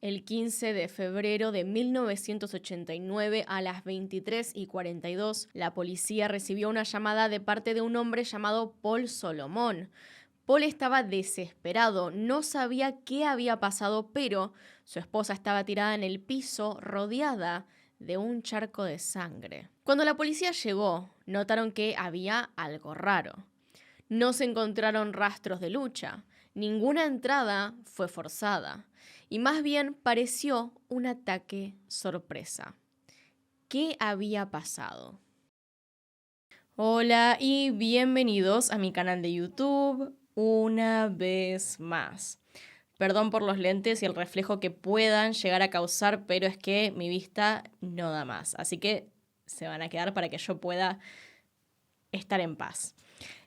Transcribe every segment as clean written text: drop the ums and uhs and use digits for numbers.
El 15 de febrero de 1989 a las 23:42, la policía recibió una llamada de parte de un hombre llamado Paul Solomon. Paul estaba desesperado, no sabía qué había pasado, pero su esposa estaba tirada en el piso, rodeada de un charco de sangre. Cuando la policía llegó, notaron que había algo raro. No se encontraron rastros de lucha, ninguna entrada fue forzada, y más bien pareció un ataque sorpresa. ¿Qué había pasado? Hola y bienvenidos a mi canal de YouTube una vez más. Perdón por los lentes y el reflejo que puedan llegar a causar, pero es que mi vista no da más, así que se van a quedar para que yo pueda estar en paz.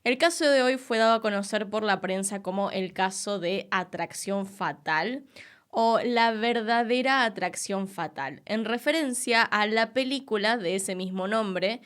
El caso de hoy fue dado a conocer por la prensa como el caso de atracción fatal o la verdadera atracción fatal, en referencia a la película de ese mismo nombre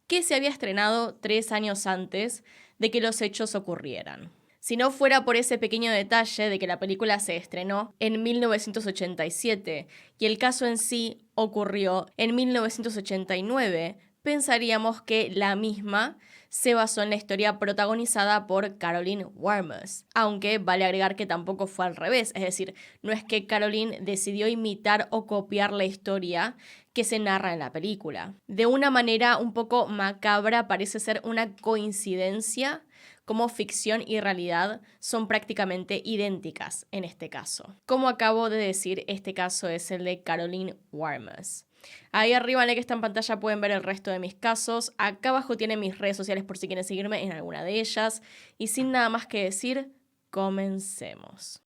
que se había estrenado 3 años antes de que los hechos ocurrieran. Si no fuera por ese pequeño detalle de que la película se estrenó en 1987 y el caso en sí ocurrió en 1989, pensaríamos que la misma se basó en la historia protagonizada por Caroline Warmos, aunque vale agregar que tampoco fue al revés, es decir, no es que Caroline decidió imitar o copiar la historia que se narra en la película. De una manera un poco macabra parece ser una coincidencia como ficción y realidad son prácticamente idénticas en este caso. Como acabo de decir, este caso es el de Caroline Warmos. Ahí arriba en la que está en pantalla pueden ver el resto de mis casos. Acá abajo tienen mis redes sociales por si quieren seguirme en alguna de ellas. Y sin nada más que decir, comencemos.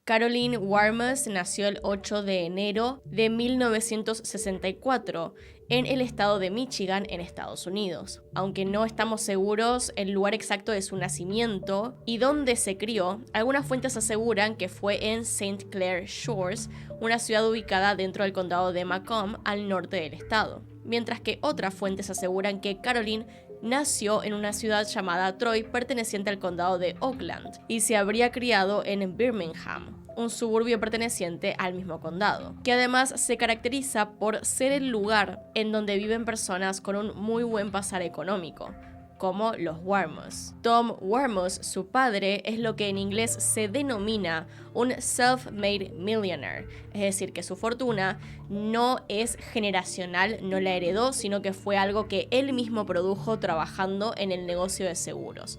Caroline Warmos nació el 8 de enero de 1964 en el estado de Michigan, en Estados Unidos. Aunque no estamos seguros el lugar exacto de su nacimiento y dónde se crió, algunas fuentes aseguran que fue en St. Clair Shores, una ciudad ubicada dentro del condado de Macomb, al norte del estado. Mientras que otras fuentes aseguran que Caroline nació en una ciudad llamada Troy, perteneciente al condado de Oakland, y se habría criado en Birmingham, un suburbio perteneciente al mismo condado, que además se caracteriza por ser el lugar en donde viven personas con un muy buen pasar económico, como los Warmos. Tom Warmos, su padre, es lo que en inglés se denomina un self-made millionaire, es decir, que su fortuna no es generacional, no la heredó, sino que fue algo que él mismo produjo trabajando en el negocio de seguros.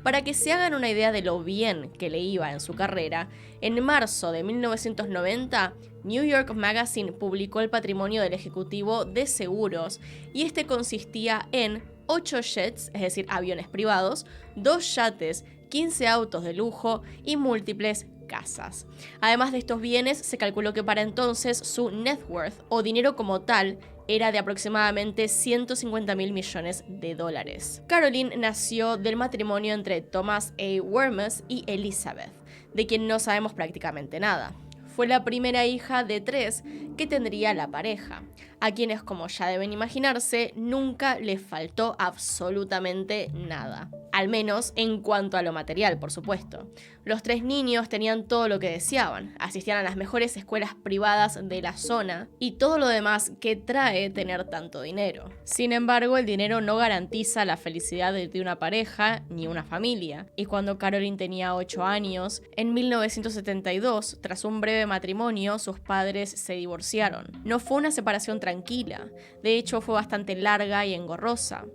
Para que se hagan una idea de lo bien que le iba en su carrera, en marzo de 1990, New York Magazine publicó el patrimonio del ejecutivo de seguros y este consistía en 8 jets, es decir, aviones privados, 2 yates, 15 autos de lujo y múltiples casas. Además de estos bienes, se calculó que para entonces su net worth, o dinero como tal, era de aproximadamente 150.000 millones de dólares. Caroline nació del matrimonio entre Thomas A. Warmos y Elizabeth, de quien no sabemos prácticamente nada. Fue la primera hija de 3 que tendría la pareja, a quienes, como ya deben imaginarse, nunca les faltó absolutamente nada. Al menos en cuanto a lo material, por supuesto. Los 3 niños tenían todo lo que deseaban, asistían a las mejores escuelas privadas de la zona y todo lo demás que trae tener tanto dinero. Sin embargo, el dinero no garantiza la felicidad de una pareja ni una familia, y cuando Caroline tenía 8 años, en 1972, tras un breve matrimonio, sus padres se divorciaron. No fue una separación tranquila, de hecho fue bastante larga y engorrosa.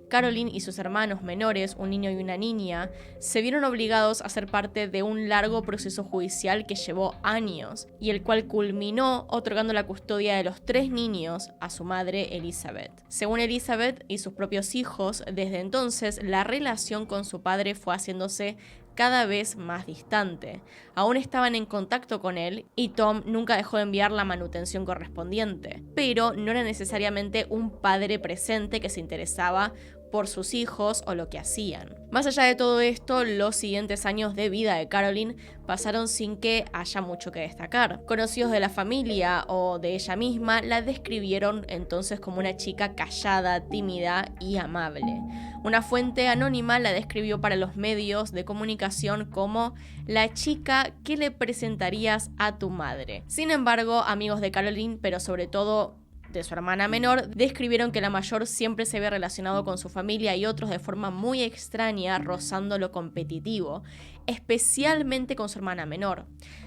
Caroline y sus hermanos menores, un niño y una niña, se vieron obligados a ser parte de un largo proceso judicial que llevó años y el cual culminó otorgando la custodia de los 3 niños a su madre Elizabeth. Según Elizabeth y sus propios hijos, desde entonces la relación con su padre fue haciéndose cada vez más distante. Aún estaban en contacto con él y Tom nunca dejó de enviar la manutención correspondiente, pero no era necesariamente un padre presente que se interesaba por sus hijos o lo que hacían. Más allá de todo esto, los siguientes años de vida de Caroline pasaron sin que haya mucho que destacar. Conocidos de la familia o de ella misma la describieron entonces como una chica callada, tímida y amable. Una fuente anónima la describió para los medios de comunicación como la chica que le presentarías a tu madre. Sin embargo, amigos de Caroline, pero sobre todo de su hermana menor, describieron que la mayor siempre se había relacionado con su familia y otros de forma muy extraña, rozando lo competitivo, especialmente con su hermana menor.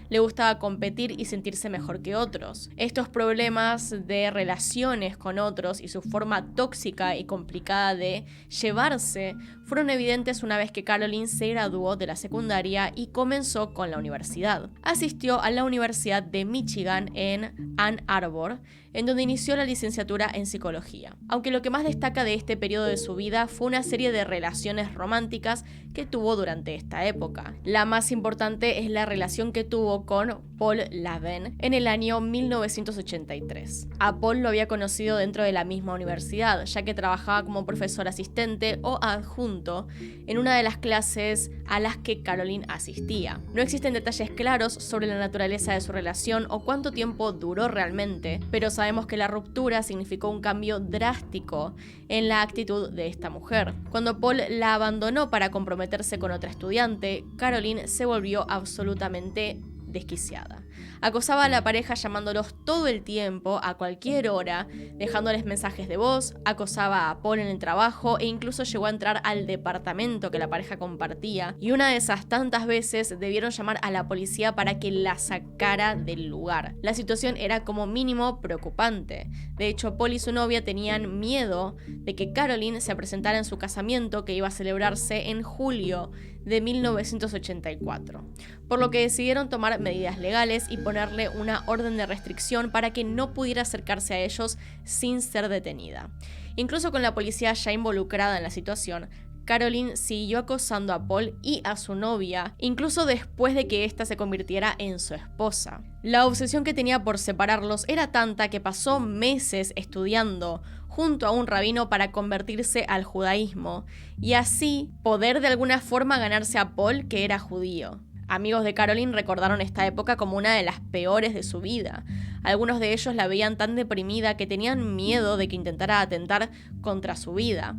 Le gustaba competir y sentirse mejor que otros. Estos problemas de relaciones con otros y su forma tóxica y complicada de llevarse fueron evidentes una vez que Caroline se graduó de la secundaria y comenzó con la universidad. Asistió a la Universidad de Michigan en Ann Arbor, en donde inició la licenciatura en psicología. Aunque lo que más destaca de este periodo de su vida fue una serie de relaciones románticas que tuvo durante esta época. La más importante es la relación que tuvo con Paul Laven en el año 1983. A Paul lo había conocido dentro de la misma universidad, ya que trabajaba como profesor asistente o adjunto en una de las clases a las que Caroline asistía. No existen detalles claros sobre la naturaleza de su relación o cuánto tiempo duró realmente, pero sabemos que la ruptura significó un cambio drástico en la actitud de esta mujer. Cuando Paul la abandonó para comprometerse con otra estudiante, Caroline se volvió absolutamente desquiciada. Acosaba a la pareja llamándolos todo el tiempo, a cualquier hora, dejándoles mensajes de voz, acosaba a Paul en el trabajo e incluso llegó a entrar al departamento que la pareja compartía, y una de esas tantas veces debieron llamar a la policía para que la sacara del lugar. La situación era como mínimo preocupante. De hecho, Paul y su novia tenían miedo de que Caroline se presentara en su casamiento que iba a celebrarse en julio de 1984, por lo que decidieron tomar medidas legales y ponerle una orden de restricción para que no pudiera acercarse a ellos sin ser detenida. Incluso con la policía ya involucrada en la situación, Caroline siguió acosando a Paul y a su novia, incluso después de que ésta se convirtiera en su esposa. La obsesión que tenía por separarlos era tanta que pasó meses estudiando junto a un rabino para convertirse al judaísmo y así poder de alguna forma ganarse a Paul, que era judío. Amigos de Caroline recordaron esta época como una de las peores de su vida. Algunos de ellos la veían tan deprimida que tenían miedo de que intentara atentar contra su vida,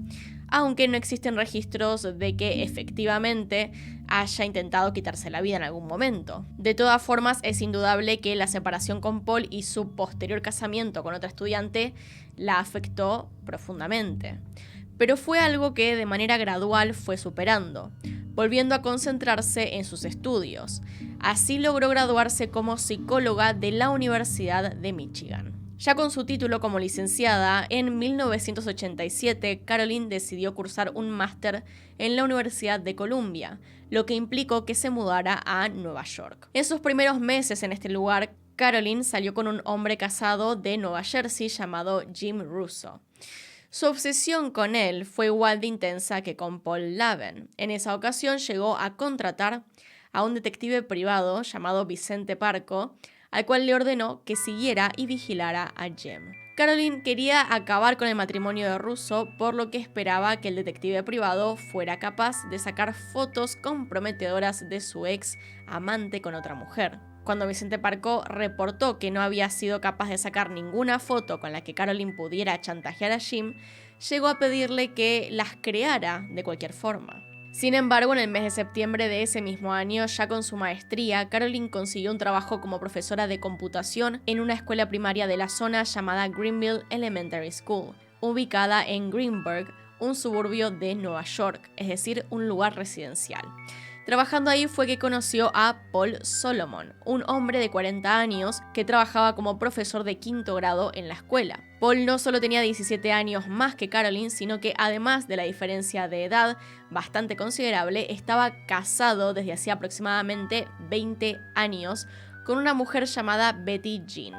aunque no existen registros de que efectivamente haya intentado quitarse la vida en algún momento. De todas formas, es indudable que la separación con Paul y su posterior casamiento con otra estudiante la afectó profundamente. Pero fue algo que de manera gradual fue superando, volviendo a concentrarse en sus estudios. Así logró graduarse como psicóloga de la Universidad de Michigan. Ya con su título como licenciada, en 1987, Caroline decidió cursar un máster en la Universidad de Columbia, lo que implicó que se mudara a Nueva York. En sus primeros meses en este lugar, Caroline salió con un hombre casado de Nueva Jersey llamado Jim Russo. Su obsesión con él fue igual de intensa que con Paul Laven. En esa ocasión llegó a contratar a un detective privado llamado Vicente Parco, al cual le ordenó que siguiera y vigilara a Jim. Caroline quería acabar con el matrimonio de Russo, por lo que esperaba que el detective privado fuera capaz de sacar fotos comprometedoras de su ex amante con otra mujer. Cuando Vicente Parco reportó que no había sido capaz de sacar ninguna foto con la que Caroline pudiera chantajear a Jim, llegó a pedirle que las creara de cualquier forma. Sin embargo, en el mes de septiembre de ese mismo año, ya con su maestría, Caroline consiguió un trabajo como profesora de computación en una escuela primaria de la zona llamada Greenville Elementary School, ubicada en Greenburgh, un suburbio de Nueva York, es decir, un lugar residencial. Trabajando ahí fue que conoció a Paul Solomon, un hombre de 40 años que trabajaba como profesor de quinto grado en la escuela. Paul no solo tenía 17 años más que Caroline, sino que además de la diferencia de edad bastante considerable, estaba casado desde hacía aproximadamente 20 años con una mujer llamada Betty Jean,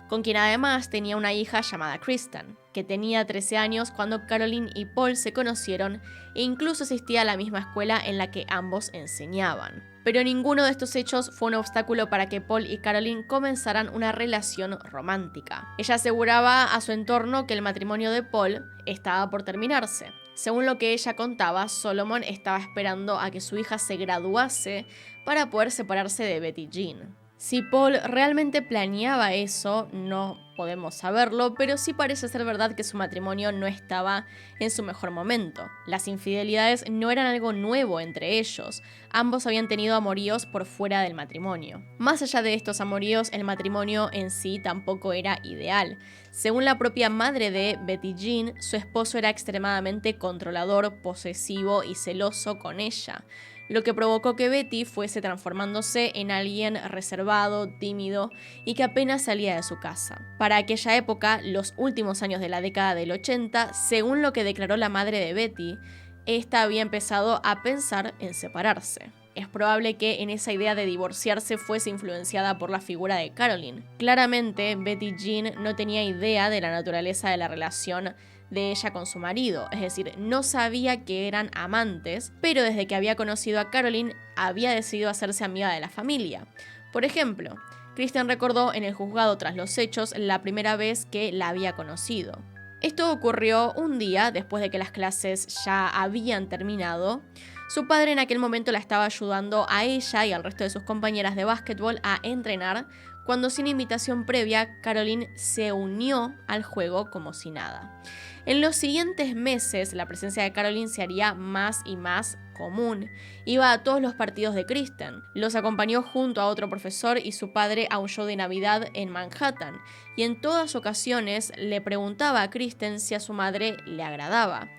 con quien además tenía una hija llamada Kristen, que tenía 13 años cuando Caroline y Paul se conocieron e incluso asistía a la misma escuela en la que ambos enseñaban. Pero ninguno de estos hechos fue un obstáculo para que Paul y Caroline comenzaran una relación romántica. Ella aseguraba a su entorno que el matrimonio de Paul estaba por terminarse. Según lo que ella contaba, Solomon estaba esperando a que su hija se graduase para poder separarse de Betty Jean. Si Paul realmente planeaba eso, no podemos saberlo, pero sí parece ser verdad que su matrimonio no estaba en su mejor momento. Las infidelidades no eran algo nuevo entre ellos, ambos habían tenido amoríos por fuera del matrimonio. Más allá de estos amoríos, el matrimonio en sí tampoco era ideal. Según la propia madre de Betty Jean, su esposo era extremadamente controlador, posesivo y celoso con ella, lo que provocó que Betty fuese transformándose en alguien reservado, tímido y que apenas salía de su casa. Para aquella época, los últimos años de la década del 80, según lo que declaró la madre de Betty, esta había empezado a pensar en separarse. Es probable que en esa idea de divorciarse fuese influenciada por la figura de Carolyn. Claramente, Betty Jean no tenía idea de la naturaleza de la relación de ella con su marido, es decir, no sabía que eran amantes, pero desde que había conocido a Carolyn había decidido hacerse amiga de la familia. Por ejemplo, Kristen recordó en el juzgado tras los hechos la primera vez que la había conocido. Esto ocurrió un día después de que las clases ya habían terminado. Su padre en aquel momento la estaba ayudando a ella y al resto de sus compañeras de básquetbol a entrenar, cuando sin invitación previa, Carolyn se unió al juego como si nada. En los siguientes meses, la presencia de Carolyn se haría más y más común. Iba a todos los partidos de Kristen, los acompañó junto a otro profesor y su padre a un show de Navidad en Manhattan, y en todas ocasiones le preguntaba a Kristen si a su madre le agradaba.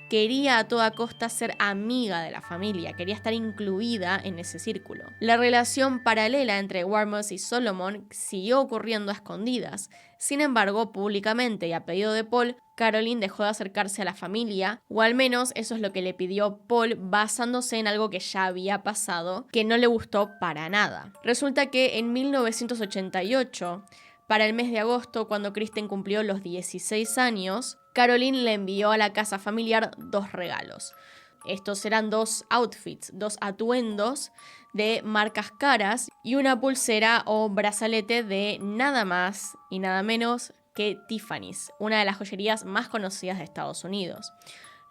Quería a toda costa ser amiga de la familia, quería estar incluida en ese círculo. La relación paralela entre Warmos y Solomon siguió ocurriendo a escondidas. Sin embargo, públicamente y a pedido de Paul, Carolyn dejó de acercarse a la familia, o al menos eso es lo que le pidió Paul basándose en algo que ya había pasado, que no le gustó para nada. Resulta que en 1988, para el mes de agosto, cuando Kristen cumplió los 16 años, Carolyn le envió a la casa familiar 2 regalos. Estos eran 2 outfits, 2 atuendos de marcas caras y una pulsera o brazalete de nada más y nada menos que Tiffany's, una de las joyerías más conocidas de Estados Unidos.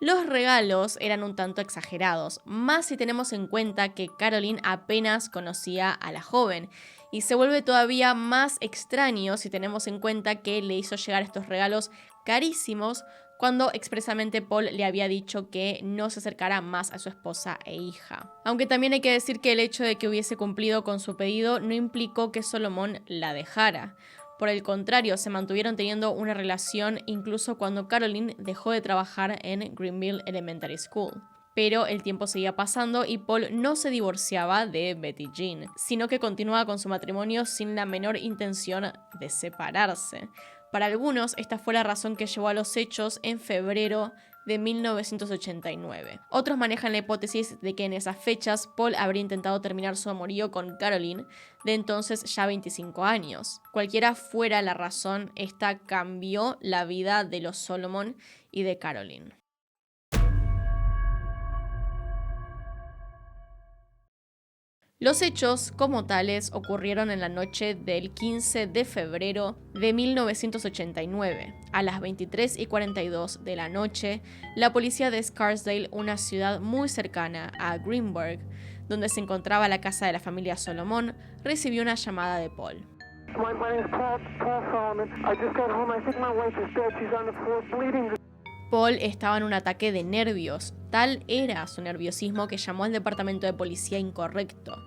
Los regalos eran un tanto exagerados, más si tenemos en cuenta que Carolyn apenas conocía a la joven, y se vuelve todavía más extraño si tenemos en cuenta que le hizo llegar estos regalos carísimos cuando expresamente Paul le había dicho que no se acercara más a su esposa e hija. Aunque también hay que decir que el hecho de que hubiese cumplido con su pedido no implicó que Solomon la dejara. Por el contrario, se mantuvieron teniendo una relación incluso cuando Carolyn dejó de trabajar en Greenville Elementary School. Pero el tiempo seguía pasando y Paul no se divorciaba de Betty Jean, sino que continuaba con su matrimonio sin la menor intención de separarse. Para algunos, esta fue la razón que llevó a los hechos en febrero de 1989. Otros manejan la hipótesis de que en esas fechas Paul habría intentado terminar su amorío con Carolyn, de entonces ya 25 años. Cualquiera fuera la razón, esta cambió la vida de los Solomon y de Carolyn. Los hechos, como tales, ocurrieron en la noche del 15 de febrero de 1989. A las 23:42 de la noche, la policía de Scarsdale, una ciudad muy cercana a Greenburgh, donde se encontraba la casa de la familia Solomon, recibió una llamada de Paul. Paul estaba en un ataque de nervios. Tal era su nerviosismo que llamó al departamento de policía incorrecto,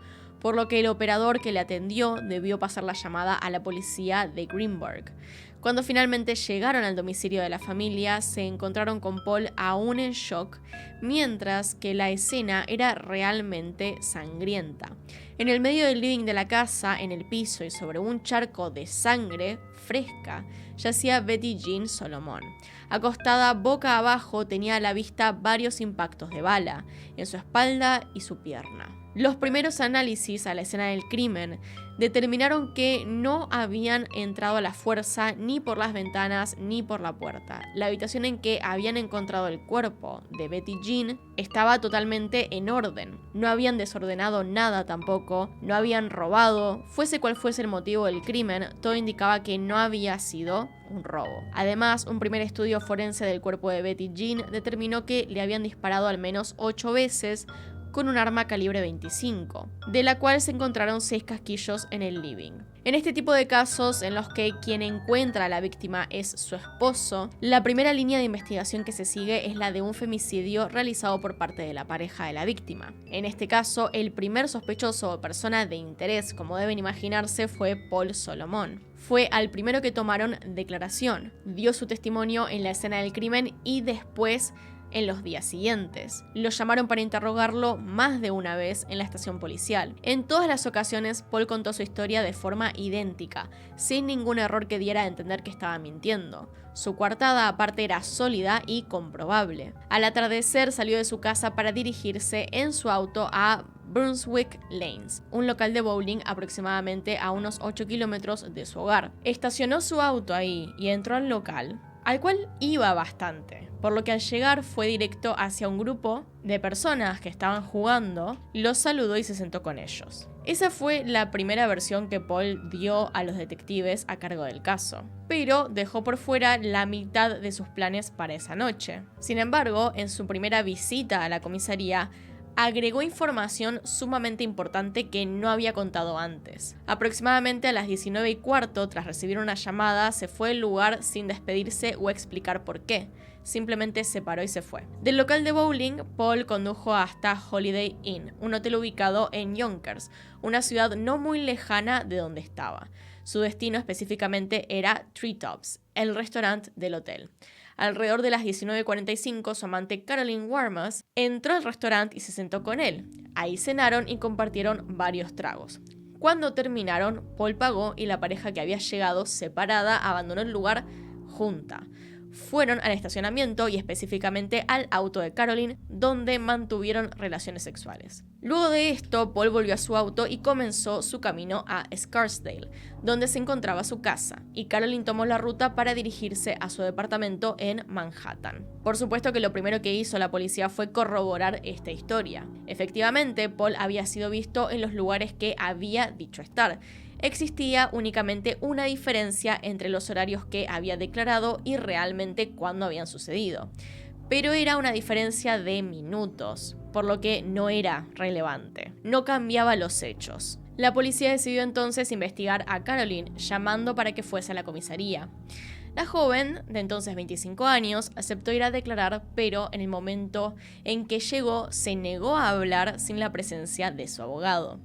por lo que el operador que le atendió debió pasar la llamada a la policía de Greenburgh. Cuando finalmente llegaron al domicilio de la familia, se encontraron con Paul aún en shock, mientras que la escena era realmente sangrienta. En el medio del living de la casa, en el piso y sobre un charco de sangre fresca, yacía Betty Jean Solomon. Acostada boca abajo, tenía a la vista varios impactos de bala en su espalda y su pierna. Los primeros análisis a la escena del crimen determinaron que no habían entrado a la fuerza ni por las ventanas ni por la puerta. La habitación en que habían encontrado el cuerpo de Betty Jean estaba totalmente en orden. No habían desordenado nada tampoco, no habían robado. Fuese cual fuese el motivo del crimen, todo indicaba que no había sido un robo. Además, un primer estudio forense del cuerpo de Betty Jean determinó que le habían disparado al menos 8 veces con un arma calibre 25, de la cual se encontraron 6 casquillos en el living. En este tipo de casos, en los que quien encuentra a la víctima es su esposo, la primera línea de investigación que se sigue es la de un femicidio realizado por parte de la pareja de la víctima. En este caso, el primer sospechoso o persona de interés, como deben imaginarse, fue Paul Solomon. Fue al primero que tomaron declaración, dio su testimonio en la escena del crimen y después en los días siguientes. Lo llamaron para interrogarlo más de una vez en la estación policial. En todas las ocasiones, Paul contó su historia de forma idéntica, sin ningún error que diera a entender que estaba mintiendo. Su coartada aparte era sólida y comprobable. Al atardecer salió de su casa para dirigirse en su auto a Brunswick Lanes, un local de bowling aproximadamente a unos 8 kilómetros de su hogar. Estacionó su auto ahí y entró al local, al cual iba bastante, por lo que al llegar fue directo hacia un grupo de personas que estaban jugando, los saludó y se sentó con ellos. Esa fue la primera versión que Paul dio a los detectives a cargo del caso, pero dejó por fuera la mitad de sus planes para esa noche. Sin embargo, en su primera visita a la comisaría, agregó información sumamente importante que no había contado antes. Aproximadamente a las 19:15, tras recibir una llamada, se fue del lugar sin despedirse o explicar por qué. Simplemente se paró y se fue. Del local de bowling, Paul condujo hasta Holiday Inn, un hotel ubicado en Yonkers, una ciudad no muy lejana de donde estaba. Su destino específicamente era Treetops, el restaurante del hotel. Alrededor de las 19:45, su amante Caroline Warmus entró al restaurante y se sentó con él. Ahí cenaron y compartieron varios tragos. Cuando terminaron, Paul pagó y la pareja que había llegado separada abandonó el lugar junta. Fueron al estacionamiento y específicamente al auto de Caroline, donde mantuvieron relaciones sexuales. Luego de esto, Paul volvió a su auto y comenzó su camino a Scarsdale, donde se encontraba su casa, y Caroline tomó la ruta para dirigirse a su departamento en Manhattan. Por supuesto que lo primero que hizo la policía fue corroborar esta historia. Efectivamente, Paul había sido visto en los lugares que había dicho estar. Existía únicamente una diferencia entre los horarios que había declarado y realmente cuándo habían sucedido. Pero era una diferencia de minutos, por lo que no era relevante. No cambiaba los hechos. La policía decidió entonces investigar a Caroline, llamando para que fuese a la comisaría. La joven, de entonces 25 años, aceptó ir a declarar, pero en el momento en que llegó se negó a hablar sin la presencia de su abogado.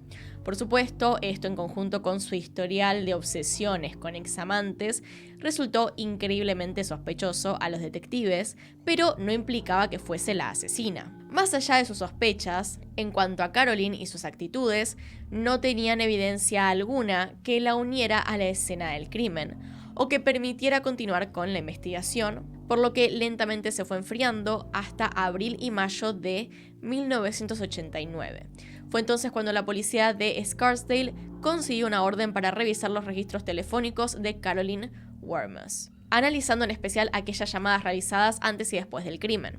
Por supuesto, esto en conjunto con su historial de obsesiones con examantes resultó increíblemente sospechoso a los detectives, pero no implicaba que fuese la asesina. Más allá de sus sospechas, en cuanto a Caroline y sus actitudes, no tenían evidencia alguna que la uniera a la escena del crimen, o que permitiera continuar con la investigación, por lo que lentamente se fue enfriando hasta abril y mayo de 1989. Fue entonces cuando la policía de Scarsdale consiguió una orden para revisar los registros telefónicos de Caroline Warmus, analizando en especial aquellas llamadas realizadas antes y después del crimen.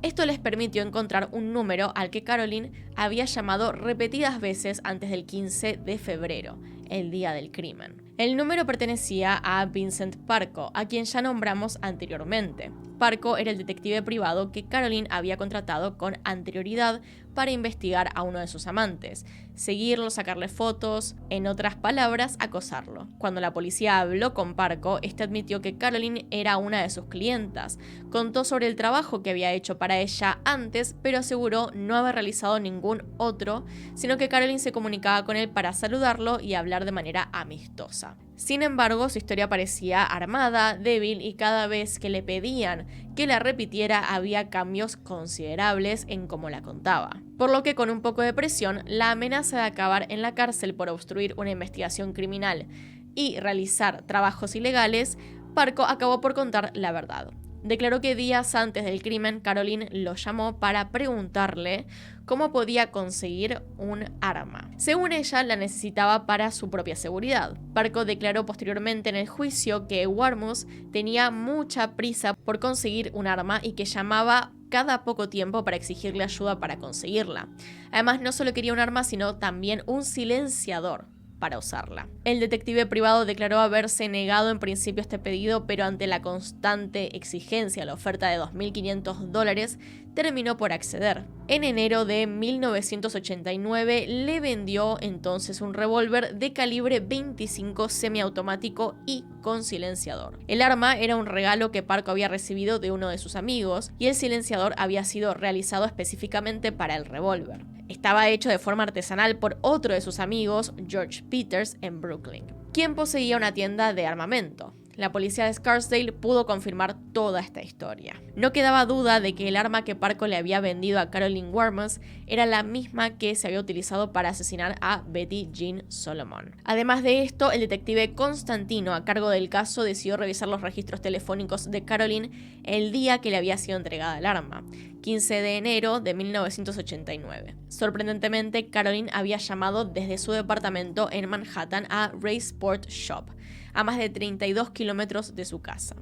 Esto les permitió encontrar un número al que Caroline había llamado repetidas veces antes del 15 de febrero, el día del crimen. El número pertenecía a Vincent Parco, a quien ya nombramos anteriormente. Parco era el detective privado que Caroline había contratado con anterioridad para investigar a uno de sus amantes, seguirlo, sacarle fotos, en otras palabras, acosarlo. Cuando la policía habló con Parco, este admitió que Caroline era una de sus clientas, contó sobre el trabajo que había hecho para ella antes, pero aseguró no haber realizado ningún otro, sino que Caroline se comunicaba con él para saludarlo y hablar de manera amistosa. Sin embargo, su historia parecía armada, débil, y cada vez que le pedían que la repitiera había cambios considerables en cómo la contaba. Por lo que con un poco de presión, la amenaza de acabar en la cárcel por obstruir una investigación criminal y realizar trabajos ilegales, Parco acabó por contar la verdad. Declaró que días antes del crimen, Caroline lo llamó para preguntarle cómo podía conseguir un arma. Según ella, la necesitaba para su propia seguridad. Parco declaró posteriormente en el juicio que Warmus tenía mucha prisa por conseguir un arma y que llamaba cada poco tiempo para exigirle ayuda para conseguirla. Además, no solo quería un arma, sino también un silenciador para usarla. El detective privado declaró haberse negado en principio este pedido, pero ante la constante exigencia, la oferta de $2.500, terminó por acceder. En enero de 1989 le vendió entonces un revólver de calibre 25 semiautomático y con silenciador. El arma era un regalo que Parco había recibido de uno de sus amigos y el silenciador había sido realizado específicamente para el revólver. Estaba hecho de forma artesanal por otro de sus amigos, George Peters, en Brooklyn, quien poseía una tienda de armamento. La policía de Scarsdale pudo confirmar toda esta historia. No quedaba duda de que el arma que Parco le había vendido a Carolyn Warmus era la misma que se había utilizado para asesinar a Betty Jean Solomon. Además de esto, el detective Constantino, a cargo del caso, decidió revisar los registros telefónicos de Carolyn el día que le había sido entregada el arma, 15 de enero de 1989. Sorprendentemente, Carolyn había llamado desde su departamento en Manhattan a Ray Sport Shop, a más de 32 kilómetros de su casa.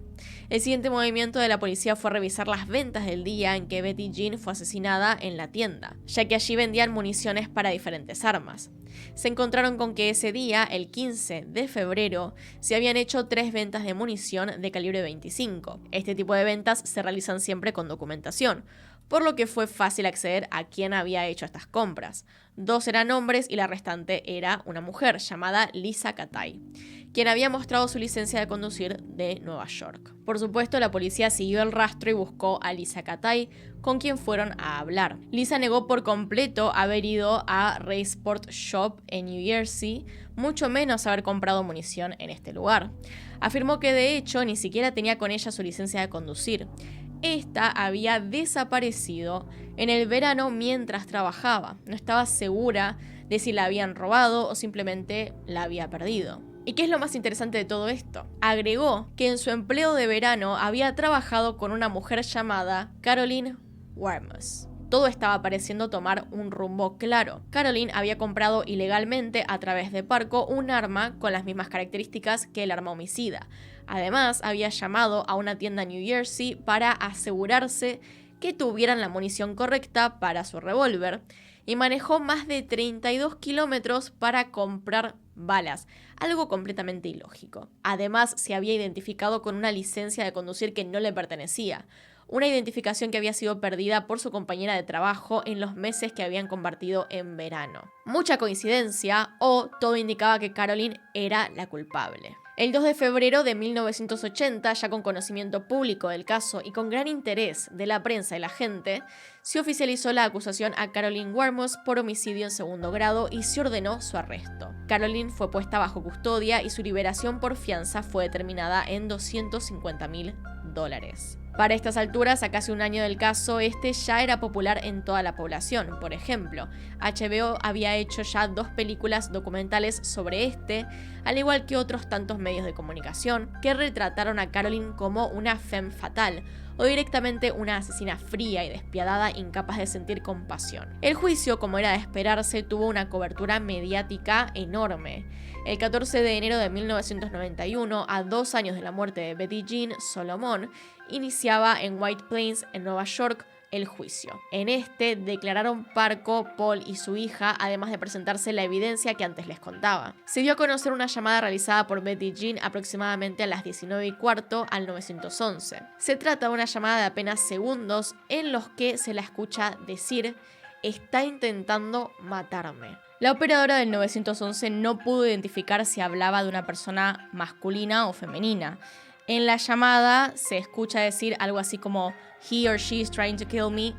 El siguiente movimiento de la policía fue revisar las ventas del día en que Betty Jean fue asesinada en la tienda, ya que allí vendían municiones para diferentes armas. Se encontraron con que ese día, el 15 de febrero, se habían hecho 3 ventas de munición de calibre 25. Este tipo de ventas se realizan siempre con documentación, por lo que fue fácil acceder a quién había hecho estas compras. 2 eran hombres y la restante era una mujer llamada Lisa Katay, quien había mostrado su licencia de conducir de Nueva York. Por supuesto, la policía siguió el rastro y buscó a Lisa Katay, con quien fueron a hablar. Lisa negó por completo haber ido a Ray Sport Shop en New Jersey, mucho menos haber comprado munición en este lugar. Afirmó que de hecho ni siquiera tenía con ella su licencia de conducir. Esta había desaparecido en el verano mientras trabajaba. No estaba segura de si la habían robado o simplemente la había perdido. ¿Y qué es lo más interesante de todo esto? Agregó que en su empleo de verano había trabajado con una mujer llamada Carolyn Warmus. Todo estaba pareciendo tomar un rumbo claro. Carolyn había comprado ilegalmente a través de Parco un arma con las mismas características que el arma homicida. Además, había llamado a una tienda en New Jersey para asegurarse que tuvieran la munición correcta para su revólver y manejó más de 32 kilómetros para comprar balas, algo completamente ilógico. Además, se había identificado con una licencia de conducir que no le pertenecía, una identificación que había sido perdida por su compañera de trabajo en los meses que habían compartido en verano. Mucha coincidencia, o todo indicaba que Carolyn era la culpable. El 2 de febrero de 1980, ya con conocimiento público del caso y con gran interés de la prensa y la gente, se oficializó la acusación a Carolyn Warmus por homicidio en segundo grado y se ordenó su arresto. Carolyn fue puesta bajo custodia y su liberación por fianza fue determinada en $250.000. Para estas alturas, a casi un año del caso, este ya era popular en toda la población. Por ejemplo, HBO había hecho ya 2 películas documentales sobre este, al igual que otros tantos medios de comunicación, que retrataron a Carolyn como una femme fatale, o directamente una asesina fría y despiadada incapaz de sentir compasión. El juicio, como era de esperarse, tuvo una cobertura mediática enorme. El 14 de enero de 1991, a 2 años de la muerte de Betty Jean Solomon, iniciaba en White Plains, en Nueva York, el juicio. En este declararon Parco, Paul y su hija, además de presentarse la evidencia que antes les contaba. Se dio a conocer una llamada realizada por Betty Jean aproximadamente a las 19:15 al 911. Se trata de una llamada de apenas segundos en los que se la escucha decir: "Está intentando matarme". La operadora del 911 no pudo identificar si hablaba de una persona masculina o femenina. En la llamada se escucha decir algo así como "he or she is trying to kill me",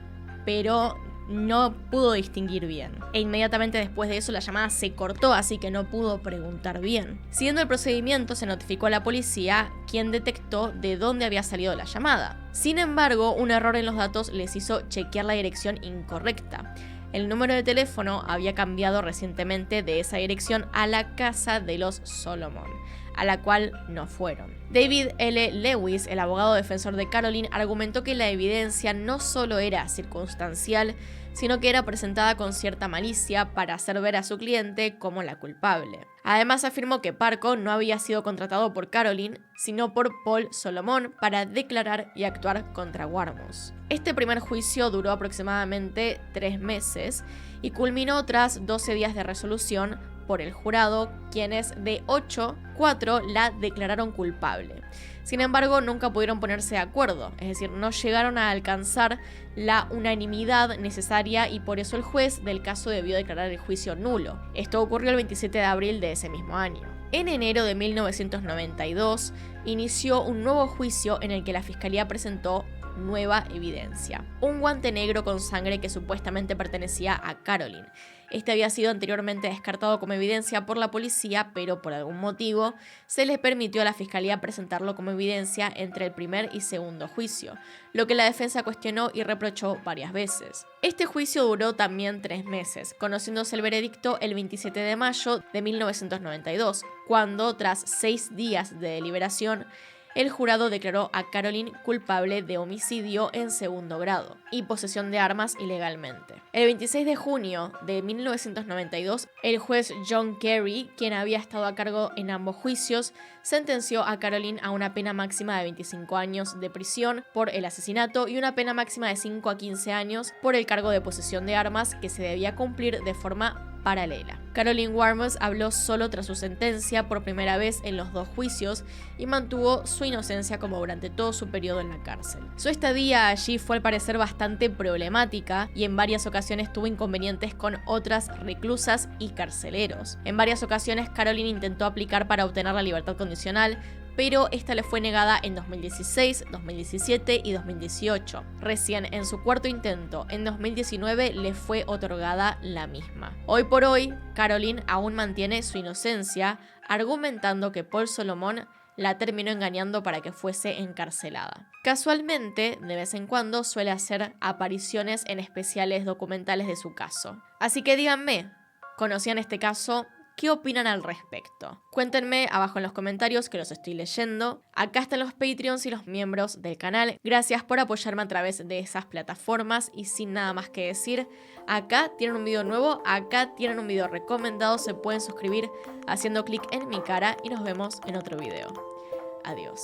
pero no pudo distinguir bien. E inmediatamente después de eso la llamada se cortó, así que no pudo preguntar bien. Siguiendo el procedimiento, se notificó a la policía, quien detectó de dónde había salido la llamada. Sin embargo, un error en los datos les hizo chequear la dirección incorrecta. El número de teléfono había cambiado recientemente de esa dirección a la casa de los Solomon, a la cual no fueron. David L. Lewis, el abogado defensor de Carolyn, argumentó que la evidencia no solo era circunstancial, sino que era presentada con cierta malicia para hacer ver a su cliente como la culpable. Además afirmó que Parco no había sido contratado por Caroline, sino por Paul Solomon para declarar y actuar contra Warmos. Este primer juicio duró aproximadamente 3 meses y culminó tras 12 días de resolución por el jurado, quienes de 8, 4 la declararon culpable. Sin embargo, nunca pudieron ponerse de acuerdo, es decir, no llegaron a alcanzar la unanimidad necesaria y por eso el juez del caso debió declarar el juicio nulo. Esto ocurrió el 27 de abril de ese mismo año. En enero de 1992 inició un nuevo juicio en el que la fiscalía presentó nueva evidencia. Un guante negro con sangre que supuestamente pertenecía a Caroline. Este había sido anteriormente descartado como evidencia por la policía, pero por algún motivo se les permitió a la fiscalía presentarlo como evidencia entre el primer y segundo juicio, lo que la defensa cuestionó y reprochó varias veces. Este juicio duró también 3 meses, conociéndose el veredicto el 27 de mayo de 1992, cuando, tras 6 días de deliberación, el jurado declaró a Caroline culpable de homicidio en segundo grado y posesión de armas ilegalmente. El 26 de junio de 1992, el juez John Kerry, quien había estado a cargo en ambos juicios, sentenció a Caroline a una pena máxima de 25 años de prisión por el asesinato y una pena máxima de 5 a 15 años por el cargo de posesión de armas que se debía cumplir de forma paralela. Caroline Warmos habló solo tras su sentencia por primera vez en los 2 juicios y mantuvo su inocencia como durante todo su periodo en la cárcel. Su estadía allí fue al parecer bastante problemática y en varias ocasiones tuvo inconvenientes con otras reclusas y carceleros. En varias ocasiones Caroline intentó aplicar para obtener la libertad condicional, pero esta le fue negada en 2016, 2017 y 2018. Recién en su cuarto intento, en 2019, le fue otorgada la misma. Hoy por hoy, Caroline aún mantiene su inocencia, argumentando que Paul Solomon la terminó engañando para que fuese encarcelada. Casualmente, de vez en cuando suele hacer apariciones en especiales documentales de su caso. Así que díganme, ¿conocían este caso? ¿Qué opinan al respecto? Cuéntenme abajo en los comentarios que los estoy leyendo. Acá están los Patreons y los miembros del canal. Gracias por apoyarme a través de esas plataformas y sin nada más que decir, acá tienen un video nuevo, acá tienen un video recomendado, se pueden suscribir haciendo clic en mi cara y nos vemos en otro video. Adiós.